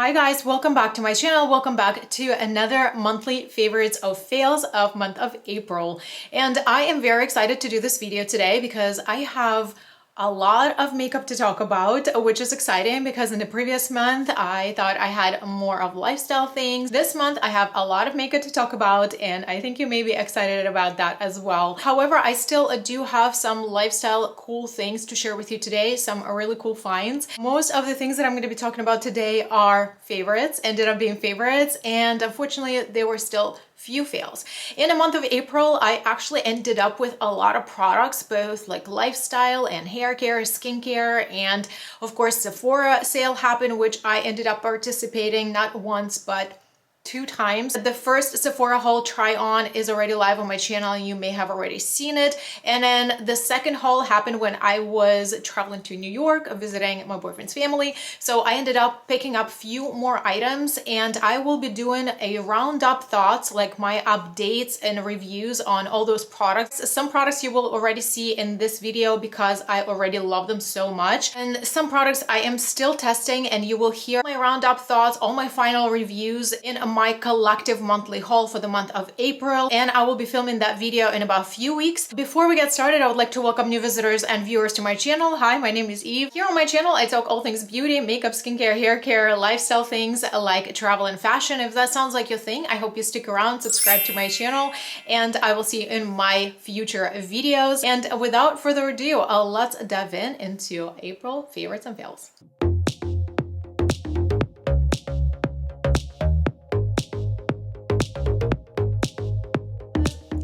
Hi guys, welcome back to my channel. Welcome back to another monthly favorites of fails of month of April. And I am very excited to do this video today because I have a lot of makeup to talk about, which is exciting because in the previous month I thought I had more of lifestyle things. This month I have a lot of makeup to talk about and I think you may be excited about that as well. However, I still do have some lifestyle cool things to share with you today, some really cool finds. Most of the things that I'm going to be talking about today are favorites, ended up being favorites, and unfortunately there were still few fails. In the month of April, I actually ended up with a lot of products, both like lifestyle and hair care, skincare, and of course Sephora sale happened, which I ended up participating not once but 2 times. The first Sephora haul try on is already live on my channel and you may have already seen it. And then the second haul happened when I was traveling to New York visiting my boyfriend's family. So I ended up picking up few more items and I will be doing a roundup thoughts, like my updates and reviews on all those products. Some products you will already see in this video because I already love them so much. And some products I am still testing and you will hear my roundup thoughts, all my final reviews in my collective monthly haul for the month of April, and I will be filming that video in about a few weeks. Before we get started, I would like to welcome new visitors and viewers to my channel. Hi, my name is Eve. Here on my channel, I talk all things beauty, makeup, skincare, hair care, lifestyle things like travel and fashion. If that sounds like your thing, I hope you stick around, subscribe to my channel, and I will see you in my future videos. And without further ado, let's dive into April favorites and fails.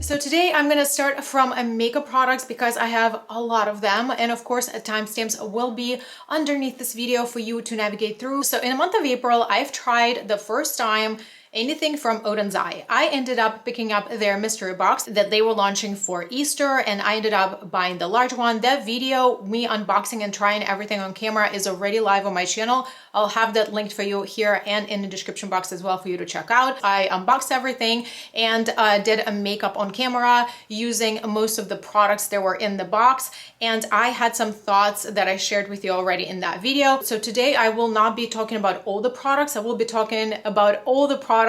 So today I'm going to start from makeup products because I have a lot of them, and of course timestamps will be underneath this video for you to navigate through. So in the month of April, I've tried the first time anything from ODEN'S. I ended up picking up their mystery box that they were launching for Easter, and I ended up buying the large one. That video, me unboxing and trying everything on camera, is already live on my channel. I'll have that linked for you here and in the description box as well for you to check out. I unboxed everything and did a makeup on camera using most of the products that were in the box, and I had some thoughts that I shared with you already in that video. So today I will not be talking about all the products. I will be talking about all the products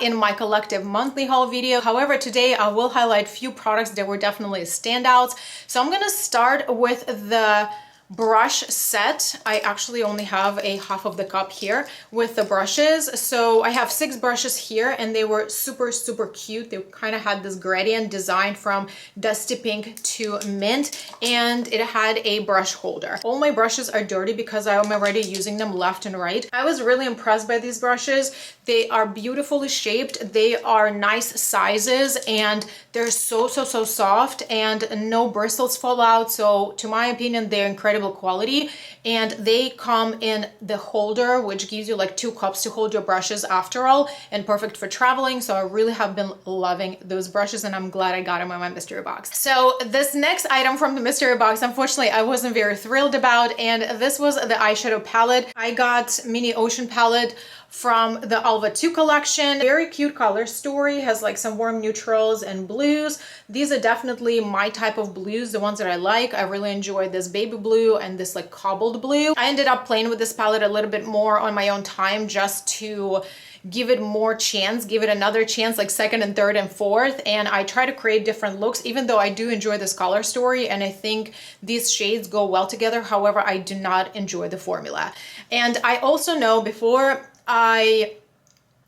in my collective monthly haul video. However, today I will highlight few products that were definitely standouts. So I'm gonna start with the brush set. I actually only have a half of the cup here with the brushes. So I have 6 brushes here and they were super cute. They kind of had this gradient design from dusty pink to mint, and it had a brush holder. All my brushes are dirty because I am already using them left and right. I was really impressed by these brushes. They are beautifully shaped. They are nice sizes and they're so soft and no bristles fall out. So to my opinion, they're incredible quality, and they come in the holder, which gives you like 2 cups to hold your brushes after all, and perfect for traveling. So I really have been loving those brushes and I'm glad I got them in my mystery box. So this next item from the mystery box, unfortunately I wasn't very thrilled about, and this was the eyeshadow palette. I got Mini Ocean palette from the Alva 2 collection. Very cute color story, has like some warm neutrals and blues. These are definitely my type of blues, the ones that I like. I really enjoy this baby blue and this like cobbled blue. I ended up playing with this palette a little bit more on my own time just to give it more chance, give it another chance, like second and third and fourth. And I try to create different looks, even though I do enjoy this color story and I think these shades go well together. However, I do not enjoy the formula. And I also know, before I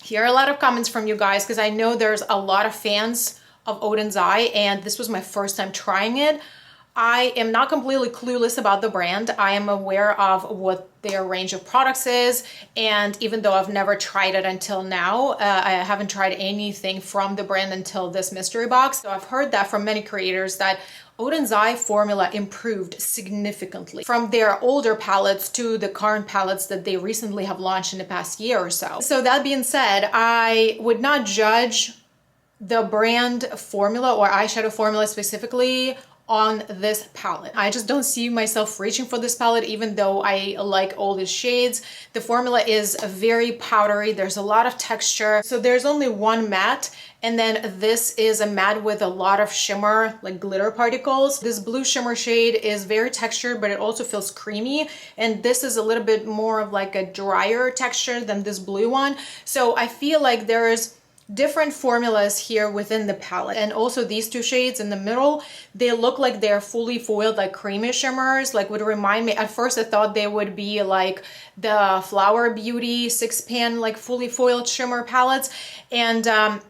hear a lot of comments from you guys, because I know there's a lot of fans of ODEN'S, and this was my first time trying it. I am not completely clueless about the brand. I am aware of what their range of products is, and even though I've never tried it until now, I haven't tried anything from the brand until this mystery box. So I've heard that from many creators that ODEN'S formula improved significantly from their older palettes to the current palettes that they recently have launched in the past year or so. So that being said, I would not judge the brand formula or eyeshadow formula specifically on this palette. I just don't see myself reaching for this palette, even though I like all these shades. The formula is very powdery. There's a lot of texture. So there's only one matte, and then this is a matte with a lot of shimmer, like glitter particles. This blue shimmer shade is very textured, but it also feels creamy. And this is a little bit more of like a drier texture than this blue one. So I feel like there's different formulas here within the palette. And also these two shades in the middle, they look like they're fully foiled, like creamy shimmers, like would remind me, at first I thought they would be like the Flower Beauty 6-pan like fully foiled shimmer palettes, and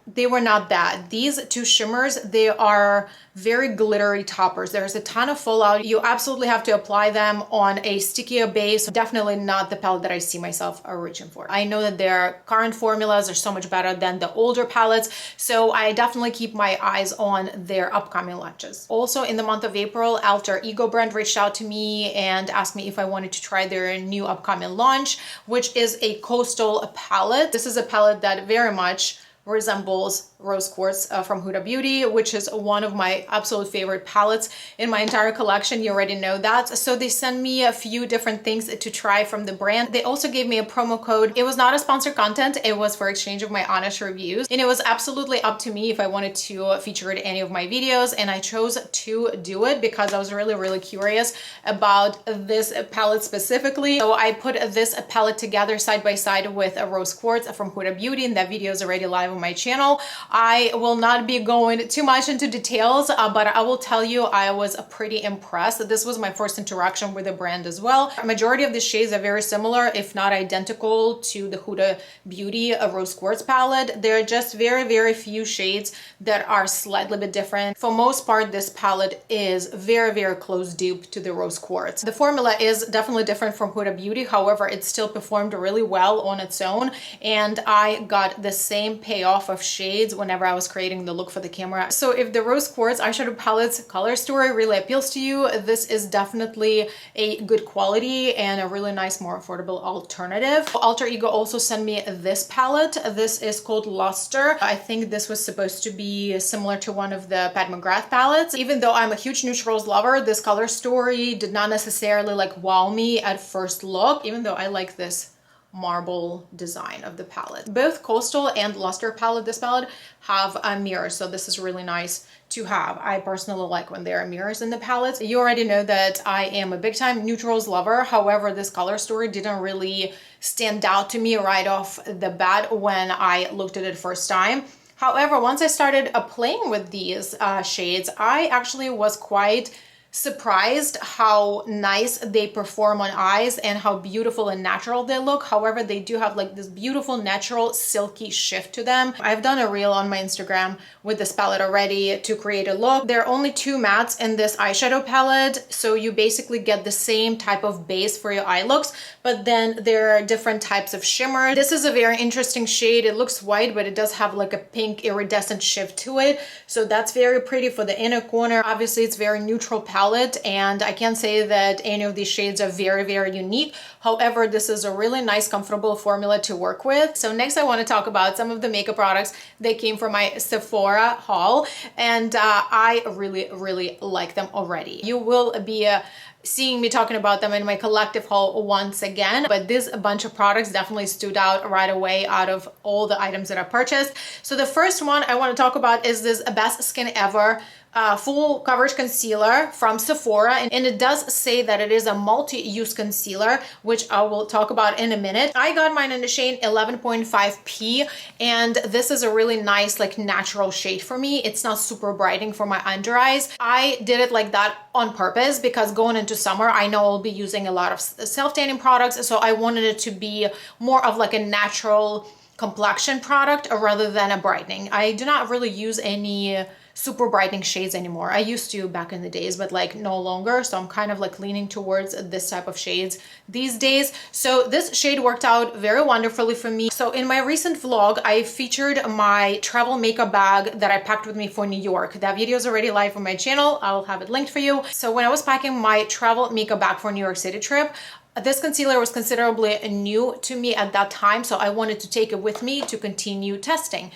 they were not that. These two shimmers, they are very glittery toppers. There's a ton of fallout. You absolutely have to apply them on a stickier base. Definitely not the palette that I see myself reaching for. I know that their current formulas are so much better than the older palettes, so I definitely keep my eyes on their upcoming launches. Also in the month of April, Alter Ego brand reached out to me and asked me if I wanted to try their new upcoming launch, which is a coastal palette. This is a palette that very much resembles Rose Quartz from Huda Beauty, which is one of my absolute favorite palettes in my entire collection. You already know that. So they sent me a few different things to try from the brand. They also gave me a promo code. It was not a sponsored content. It was for exchange of my honest reviews. And it was absolutely up to me if I wanted to feature it in any of my videos. And I chose to do it because I was really curious about this palette specifically. So I put this palette together side by side with a Rose Quartz from Huda Beauty, and that video is already live on my channel. I will not be going too much into details, but I will tell you I was pretty impressed. This was my first interaction with the brand as well. A majority of the shades are very similar, if not identical, to the Huda Beauty Rose Quartz palette. There are just very few shades that are slightly bit different. For most part, this palette is very close dupe to the Rose Quartz. The formula is definitely different from Huda Beauty. However, it still performed really well on its own, and I got the same payoff of shades whenever I was creating the look for the camera. So if the Rose Quartz eyeshadow palette's color story really appeals to you, this is definitely a good quality and a really nice, more affordable alternative. Alter Ego also sent me this palette. This is called Luster. I think this was supposed to be similar to one of the Pat McGrath palettes. Even though I'm a huge neutrals lover, this color story did not necessarily like wow me at first look, even though I like this marble design of the palette. Both Coastal and Luster palette, this palette, have a mirror, so this is really nice to have. I personally like when there are mirrors in the palettes. You already know that I am a big time neutrals lover. However, this color story didn't really stand out to me right off the bat when I looked at it first time. However, once I started playing with these shades, I actually was quite surprised how nice they perform on eyes and how beautiful and natural they look. However, they do have like this beautiful natural silky shift to them. I've done a reel on my Instagram with this palette already to create a look. There are only two mattes in this eyeshadow palette, so you basically get the same type of base for your eye looks, but then there are different types of shimmer. This is a very interesting shade. It looks white, but it does have like a pink iridescent shift to it, so that's very pretty for the inner corner. Obviously, it's very neutral palette, and I can't say that any of these shades are very unique. However, this is a really nice, comfortable formula to work with. So next I want to talk about some of the makeup products that came from my Sephora haul, and I really like them already. You will be seeing me talking about them in my collective haul once again, but this bunch of products definitely stood out right away out of all the items that I purchased. So the first one I want to talk about is this Best Skin Ever full coverage concealer from Sephora, and it does say that it is a multi-use concealer, which I will talk about in a minute. I got mine in the shade 11.5p, and this is a really nice like natural shade for me. It's not super brightening for my under eyes. I did it like that on purpose because going into summer I know I'll be using a lot of self-tanning products, so I wanted it to be more of like a natural complexion product rather than a brightening. I do not really use any super brightening shades anymore. I used to back in the days, but like no longer. So I'm kind of like leaning towards this type of shades these days. So this shade worked out very wonderfully for me. So in my recent vlog, I featured my travel makeup bag that I packed with me for New York. That video is already live on my channel. I'll have it linked for you. So when I was packing my travel makeup bag for New York City trip, this concealer was considerably new to me at that time, so I wanted to take it with me to continue testing.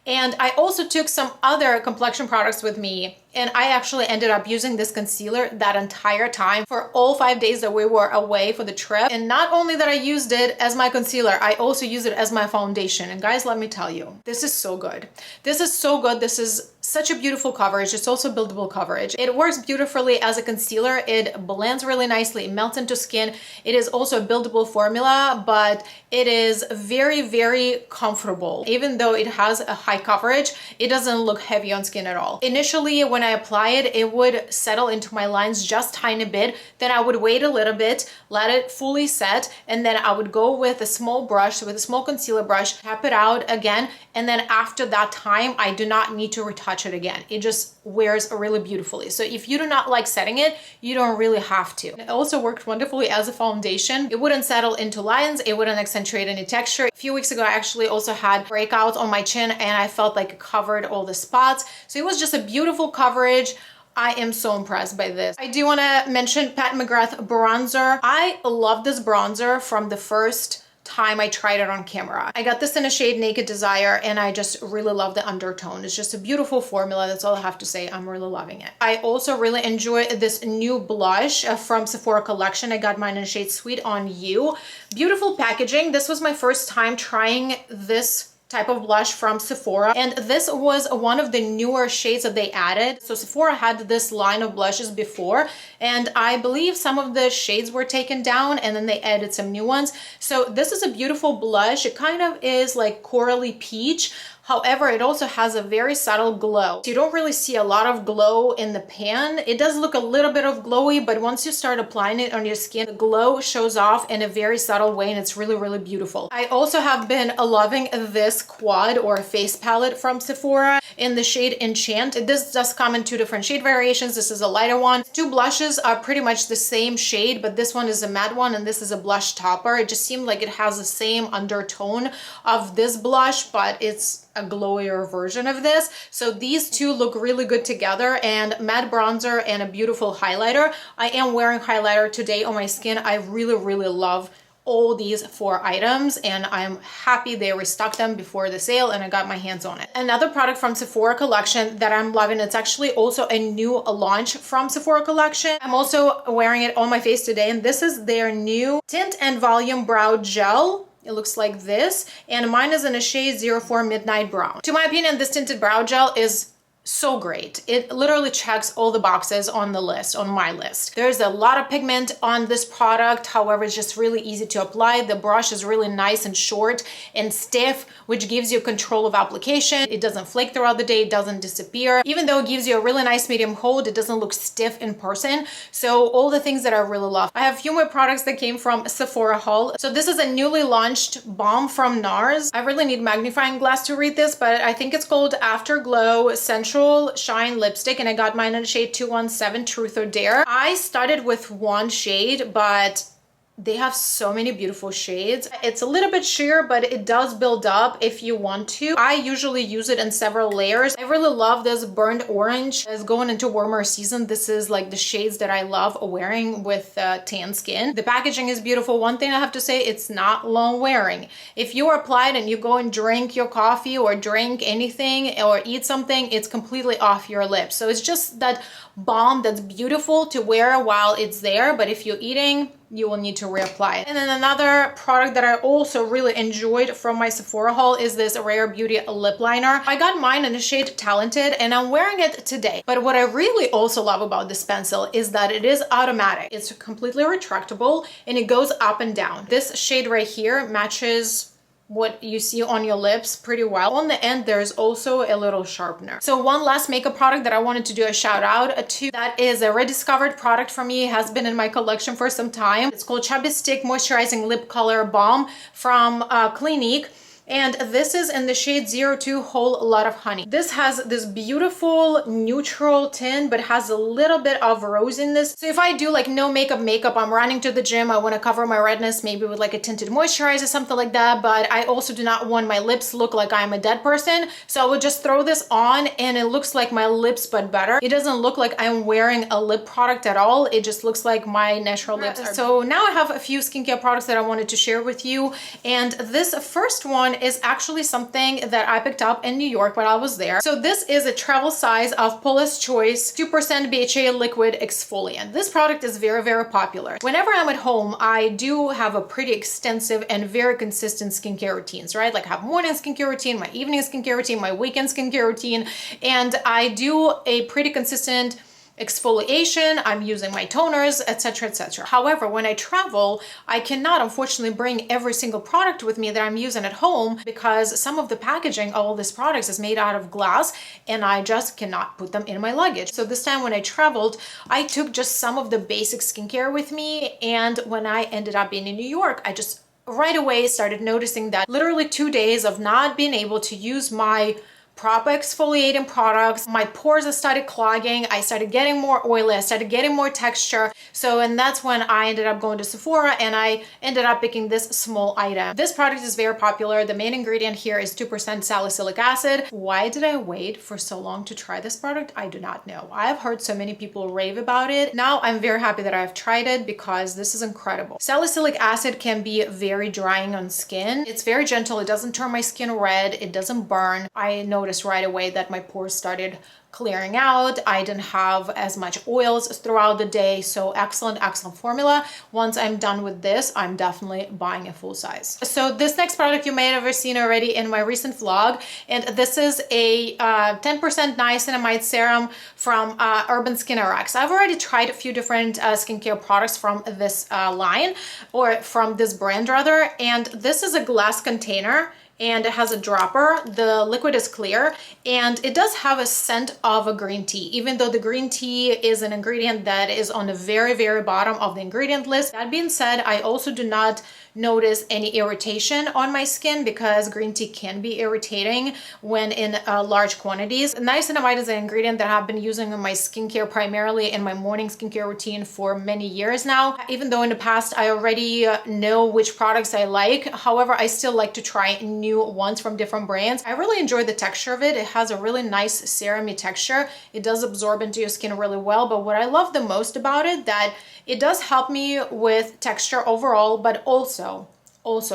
And I also took some other complexion products with me, and I actually ended up using this concealer that entire time for all 5 days that we were away for the trip. And not only that I used it as my concealer, I also used it as my foundation. And guys, let me tell you, this is so good. This is so good. This is such a beautiful coverage. It's also buildable coverage. It works beautifully as a concealer. It blends really nicely. It melts into skin. It is also a buildable formula, but it is very, very comfortable. Even though it has a high coverage, it doesn't look heavy on skin at all. Initially, when I apply it, it would settle into my lines just tiny bit. Then I would wait a little bit, let it fully set, and then I would go with a small brush, with a small concealer brush, tap it out again. And then after that time, I do not need to retouch it again. It just wears really beautifully. So if you do not like setting it, you don't really have to. It also worked wonderfully as a foundation. It wouldn't settle into lines. It wouldn't accentuate any texture. A few weeks ago, I actually also had breakouts on my chin, and I felt like it covered all the spots. So it was just a beautiful coverage. I am so impressed by this. I do want to mention Pat McGrath bronzer. I love this bronzer from the first time I tried it on camera. I got this in a shade Naked Desire, and I just really love the undertone. It's just a beautiful formula. That's all I have to say. I'm really loving it. I also really enjoy this new blush from Sephora collection. I got mine in shade Sweet on You. Beautiful packaging. This was my first time trying this type of blush from Sephora, and this was one of the newer shades that they added. So Sephora had this line of blushes before, and I believe some of the shades were taken down and then they added some new ones. So this is a beautiful blush. It kind of is like corally peach. However, it also has a very subtle glow. You don't really see a lot of glow in the pan. It does look a little bit of glowy, but once you start applying it on your skin, the glow shows off in a very subtle way, and it's really, really beautiful. I also have been loving this quad or face palette from Sephora in the shade Enchant. This does come in 2 different shade variations. This is a lighter one. 2 blushes are pretty much the same shade, but this one is a matte one and this is a blush topper. It just seemed like it has the same undertone of this blush, but it's a glowier version of this. So these two look really good together, and matte bronzer and a beautiful highlighter. I am wearing highlighter today on my skin. I really, really love all these 4 items, and I'm happy they restocked them before the sale and I got my hands on it. Another product from Sephora collection that I'm loving, it's actually also a new launch from Sephora collection. I'm also wearing it on my face today, and this is their new Tint and Volume Brow Gel. It looks like this, and mine is in a shade 04 Midnight Brown. To my opinion, this tinted brow gel is so great. It literally checks all the boxes on the list, on my list. There's a lot of pigment on this product. However, it's just really easy to apply. The brush is really nice and short and stiff, which gives you control of application. It doesn't flake throughout the day. It doesn't disappear. Even though it gives you a really nice medium hold, it doesn't look stiff in person. So all the things that I really love. I have a few more products that came from Sephora haul. So this is a newly launched balm from NARS. I really need magnifying glass to read this, but I think it's called Afterglow Essential Shine Lipstick, and I got mine in shade 217 Truth or Dare. I started with one shade, but they have so many beautiful shades. It's a little bit sheer, but it does build up if you want to. I usually use it in several layers. I really love this burnt orange. As going into warmer season, this is like the shades that I love wearing with tan skin. The packaging is beautiful. One thing I have to say, it's not long wearing. If you apply it and you go and drink your coffee or drink anything or eat something, it's completely off your lips. So it's just that balm that's beautiful to wear while it's there, but if you're eating, you will need to reapply it. And then another product that I also really enjoyed from my Sephora haul is this Rare Beauty lip liner. I got mine in the shade Talented, and I'm wearing it today. But what I really also love about this pencil is that it is automatic. It's completely retractable and it goes up and down. This shade right here matches what you see on your lips pretty well. On the end, there's also a little sharpener. So one last makeup product that I wanted to do a shout out to, that is a rediscovered product for me. It has been in my collection for some time. It's called Chubby Stick Moisturizing Lip Color Balm from Clinique. And this is in the shade 02 Whole Lot of Honey. This has this beautiful neutral tint, but has a little bit of rose in this. So if I do like no makeup, I'm running to the gym, I want to cover my redness, maybe with like a tinted moisturizer, something like that. But I also do not want my lips to look like I'm a dead person. So I would just throw this on and it looks like my lips, but better. It doesn't look like I'm wearing a lip product at all. It just looks like my natural lips are. So now I have a few skincare products that I wanted to share with you. And this first one one is actually something that I picked up in New York when I was there. So this is a travel size of Paula's Choice 2% BHA liquid exfoliant. This product is very, very popular. Whenever I'm at home, I do have a pretty extensive and very consistent skincare routines, right? Like I have morning skincare routine, my evening skincare routine, my weekend skincare routine, and I do a pretty consistent exfoliation. I'm using my toners, etc., etc. However, when I travel, I cannot unfortunately bring every single product with me that I'm using at home because some of the packaging of all these products is made out of glass and I just cannot put them in my luggage. So this time when I traveled, I took just some of the basic skincare with me, and when I ended up being in New York, I just right away started noticing that literally 2 days of not being able to use my proper exfoliating products, my pores started clogging, I started getting more oily, I started getting more texture. So, and that's when I ended up going to Sephora and I ended up picking this small item. This product is very popular. The main ingredient here is 2% salicylic acid. Why did I wait for so long to try this product? I do not know. I have heard so many people rave about it. Now I'm very happy that I've tried it because this is incredible. Salicylic acid can be very drying on skin. It's very gentle. It doesn't turn my skin red. It doesn't burn. I noticed right away that my pores started clearing out. I didn't have as much oils throughout the day. So excellent, excellent formula. Once I'm done with this, I'm definitely buying a full size. So this next product you may have seen already in my recent vlog, and this is a 10% niacinamide serum from Urban Skin RX. I've already tried a few different skincare products from this line, or from this brand rather, and this is a glass container and it has a dropper. The liquid is clear and it does have a scent of a green tea, even though the green tea is an ingredient that is on the very, very bottom of the ingredient list. That being said, I also do not notice any irritation on my skin because green tea can be irritating when in large quantities. Niacinamide is an ingredient that I've been using in my skincare, primarily in my morning skincare routine, for many years now. Even though in the past I already know which products I like, however, I still like to try new ones from different brands. I really enjoy the texture of it. It has a really nice serumy texture. It does absorb into your skin really well, but what I love the most about it, that it does help me with texture overall, but also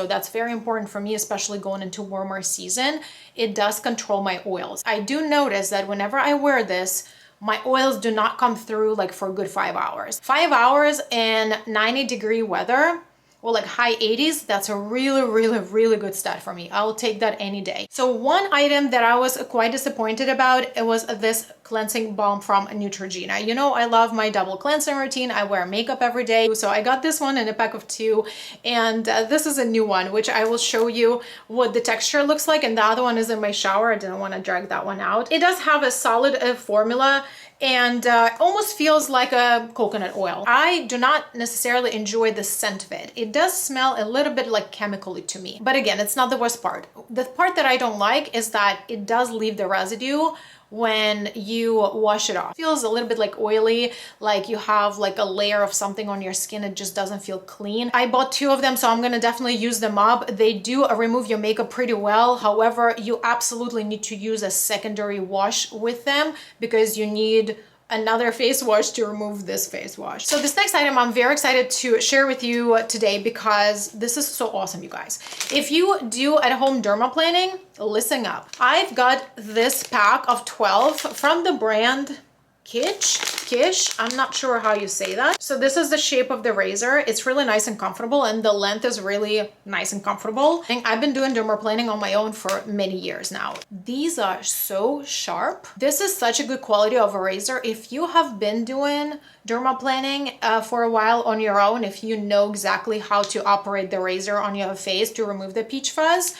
that's very important for me, especially going into warmer season. It does control my oils. I do notice that whenever I wear this, my oils do not come through like for a good 5 hours. 5 hours in 90-degree weather, or like high 80s, that's a really, really, really good stat for me. I'll take that any day. So one item that I was quite disappointed about, it was this cleansing balm from Neutrogena. You know, I love my double cleansing routine. I wear makeup every day. So I got this one in a pack of 2, and this is a new one, which I will show you what the texture looks like. And the other one is in my shower. I didn't want to drag that one out. It does have a solid formula, and almost feels like a coconut oil. I do not necessarily enjoy the scent of it. It does smell a little bit like chemically to me. But again, it's not the worst part. The part that I don't like is that it does leave the residue when you wash it off. It feels a little bit like oily, like you have like a layer of something on your skin. It just doesn't feel clean. I bought 2 of them, so I'm gonna definitely use them up. They do remove your makeup pretty well. However, you absolutely need to use a secondary wash with them because you need another face wash to remove this face wash. So this next item I'm very excited to share with you today because this is so awesome, you guys. If you do at home dermaplaning, listen up. I've got this pack of 12 from the brand Kish, I'm not sure how you say that. So this is the shape of the razor. It's really nice and comfortable, and the length is really nice and comfortable. And I've been doing dermaplaning on my own for many years now. These are so sharp. This is such a good quality of a razor. If you have been doing dermaplaning for a while on your own, if you know exactly how to operate the razor on your face to remove the peach fuzz,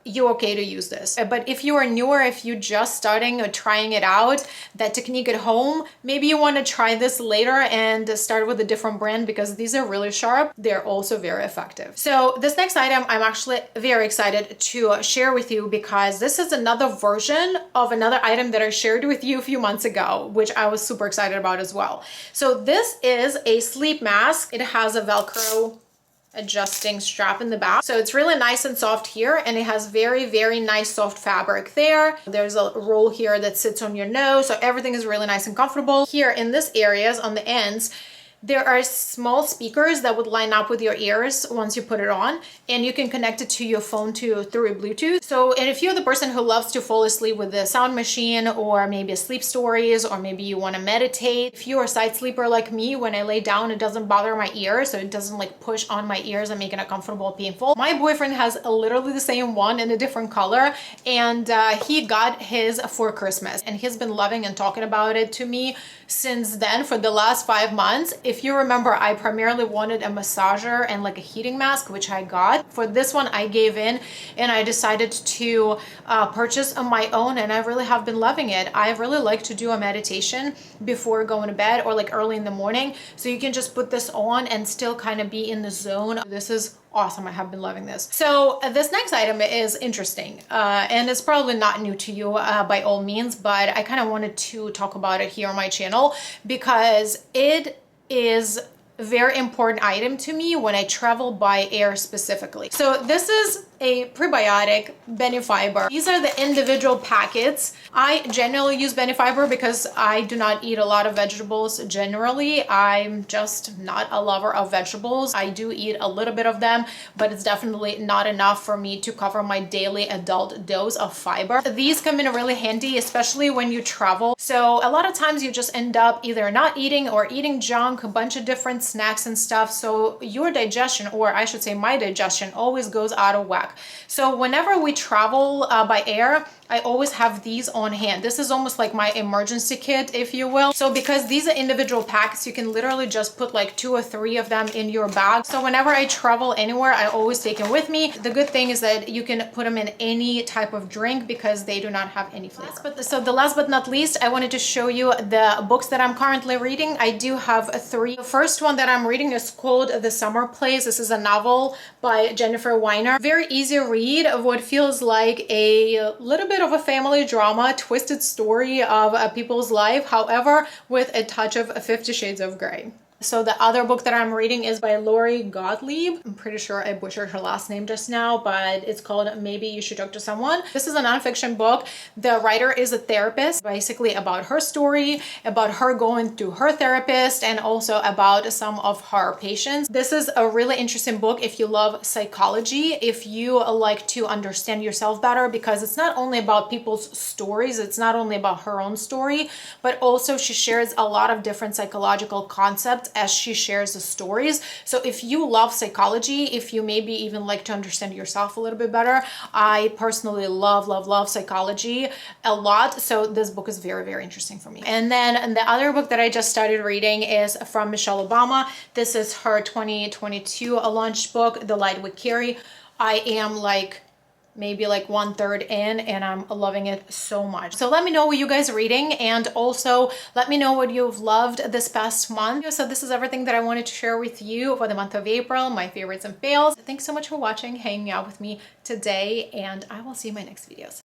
you're okay to use this. But if you are newer, if you're just starting or trying it out, that technique at home, maybe you want to try this later and start with a different brand because these are really sharp. They're also very effective. So this next item, I'm actually very excited to share with you because this is another version of another item that I shared with you a few months ago, which I was super excited about as well. So this is a sleep mask. It has a Velcro adjusting strap in the back, so it's really nice and soft here, and it has very, very nice soft fabric there. There's a roll here that sits on your nose, so everything is really nice and comfortable. Here in this areas on the ends, There are small speakers that would line up with your ears once you put it on, and you can connect it to your phone through Bluetooth. So, and if you're the person who loves to fall asleep with the sound machine, or maybe sleep stories, or maybe you want to meditate, if you're a side sleeper like me, when I lay down, it doesn't bother my ears, so it doesn't like push on my ears and make it uncomfortable or painful. My boyfriend has literally the same one in a different color, and he got his for Christmas, and he's been loving and talking about it to me since then for the last 5 months. If you remember, I primarily wanted a massager and like a heating mask, which I got. For this one, I gave in and I decided to purchase on my own, and I really have been loving it. I really like to do a meditation before going to bed or like early in the morning, so you can just put this on and still kind of be in the zone. This is awesome. I have been loving this. So this next item is interesting, and it's probably not new to you by all means, but I kind of wanted to talk about it here on my channel because it is a very important item to me when I travel by air specifically. So this is a prebiotic Benefiber. These are the individual packets. I generally use Benefiber because I do not eat a lot of vegetables generally. I'm just not a lover of vegetables. I do eat a little bit of them, but it's definitely not enough for me to cover my daily adult dose of fiber. These come in really handy, especially when you travel. So a lot of times you just end up either not eating or eating junk, a bunch of different snacks and stuff. So your digestion, or I should say my digestion, always goes out of whack. So whenever we travel by air, I always have these on hand. This is almost like my emergency kit, if you will. So because these are individual packets, you can literally just put like 2 or 3 of them in your bag. So whenever I travel anywhere, I always take them with me. The good thing is that you can put them in any type of drink because they do not have any flavor. So the last but not least, I wanted to show you the books that I'm currently reading. I do have 3. The first one that I'm reading is called The Summer Place. This is a novel by Jennifer Weiner. Very easy read of what feels like a little bit of a family drama, twisted story of people's life, however, with a touch of 50 Shades of Grey. So the other book that I'm reading is by Lori Gottlieb. I'm pretty sure I butchered her last name just now, but it's called Maybe You Should Talk to Someone. This is a nonfiction book. The writer is a therapist, basically about her story, about her going to her therapist, and also about some of her patients. This is a really interesting book if you love psychology, if you like to understand yourself better, because it's not only about people's stories, it's not only about her own story, but also she shares a lot of different psychological concepts as she shares the stories. So if you love psychology, if you maybe even like to understand yourself a little bit better, I personally love psychology a lot. So this book is very, very interesting for me. And then the other book that I just started reading is from Michelle Obama. This is her 2022 launch book, The Light We Carry. I am maybe like 1/3 in, and I'm loving it so much. So let me know what you guys are reading, and also let me know what you've loved this past month. So this is everything that I wanted to share with you for the month of April, my favorites and fails. Thanks so much for watching, hanging out with me today, and I will see you in my next videos.